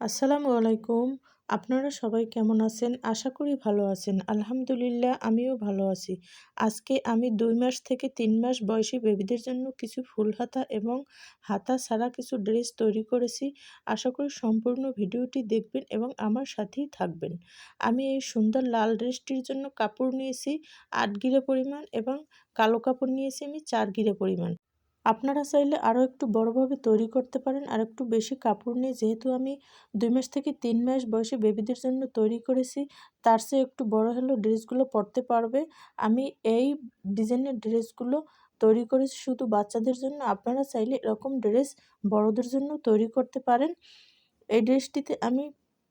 আসসালামু আলাইকুম। আপনারা সবাই কেমন আছেন? আশা করি ভালো আছেন। আলহামদুলিল্লাহ আমিও ভালো আছি। আজকে আমি ২ মাস থেকে ৩ মাস বয়সী বেবিদের জন্য কিছু ফুল হাতা এবং হাতা ছাড়া কিছু ড্রেস তৈরি করেছি। আশা করি সম্পূর্ণ ভিডিওটি দেখবেন এবং আমার সাথেই থাকবেন। আমি এই সুন্দর লাল ড্রেসটির জন্য কাপড় নিয়েছি ৮ গিরা পরিমাণ এবং কালো কাপড় নিয়েছি আমি ৪ গিরা পরিমাণ। আপনারা চাইলে আরও একটু বড়ভাবে তৈরি করতে পারেন। আর একটু বেশি কাপড় নিয়ে, যেহেতু আমি ২ মাস থেকে ৩ মাস বয়সী বেবিদের জন্য তৈরি করেছি, তার চেয়ে একটু বড় হলেও ড্রেসগুলো পরতে পারবে। আমি এই ডিজাইনের ড্রেসগুলো তৈরি করেছি শুধু বাচ্চাদের জন্য। আপনারা চাইলে এরকম ড্রেস বড়দের জন্য তৈরি করতে পারেন। এই ড্রেসটিতে আমি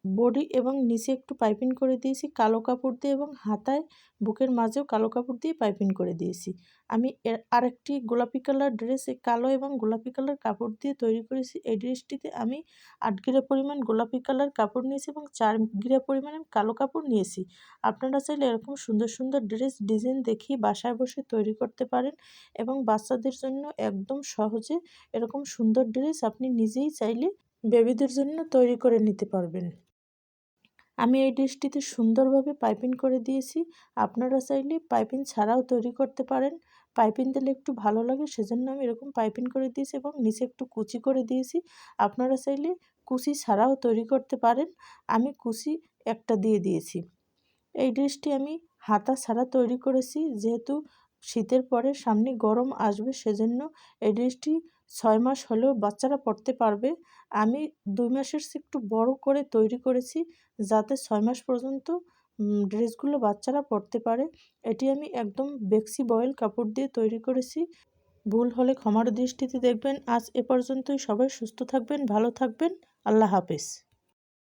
বডি এবং নিচে একটু পাইপিং করে দিয়েছি কালো কাপড় দিয়ে এবং হাতায় বুকের মাঝেও কালো কাপড় দিয়ে পাইপিং করে দিয়েছি। আমি আরেকটি গোলাপি কালার ড্রেস কালো এবং গোলাপি কালার কাপড় দিয়ে তৈরি করেছি। এই ড্রেসটিতে আমি ৮ গিরা পরিমাণ গোলাপি কালার কাপড় নিয়েছি এবং ৪ গিরা পরিমাণে কালো কাপড় নিয়েছি। আপনারা চাইলে এরকম সুন্দর সুন্দর ড্রেস ডিজাইন দেখিয়ে বাসায় বসে তৈরি করতে পারেন এবং বাচ্চাদের জন্য একদম সহজে এরকম সুন্দর ড্রেস আপনি নিজেই চাইলে বেবিদের জন্য তৈরি করে নিতে পারবেন। আমি এই ড্রেসটিতে সুন্দরভাবে পাইপিং করে দিয়েছি। আপনারা চাইলে পাইপিং ছাড়াও তৈরি করতে পারেন। পাইপিং দিলে একটু ভালো লাগে, সেজন্য আমি এরকম পাইপিং করে দিয়েছি এবং নিচে একটু কুচি করে দিয়েছি। আপনারা চাইলে কুচি ছাড়াও তৈরি করতে পারেন। আমি কুচি একটা দিয়ে দিয়েছি। এই ড্রেসটি আমি হাতা ছাড়া তৈরি করেছি, যেহেতু শীতের পরে সামনে গরম আসবে, সেজন্য এই ড্রেসটি ৬ মাস হলেও বাচ্চারা পরতে পারবে। আমি ২ মাসের চেয়ে একটু বড় করে তৈরি করেছি, যাতে ৬ মাস পর্যন্ত ড্রেসগুলো বাচ্চারা পরতে পারে। এটি আমি একদম বেক্সি বয়েল কাপড় দিয়ে তৈরি করেছি। ভুল হলে ক্ষমার দৃষ্টিতে দেখবেন। আজ এ পর্যন্তই। সবাই সুস্থ থাকবেন, ভালো থাকবেন। আল্লাহ হাফেজ।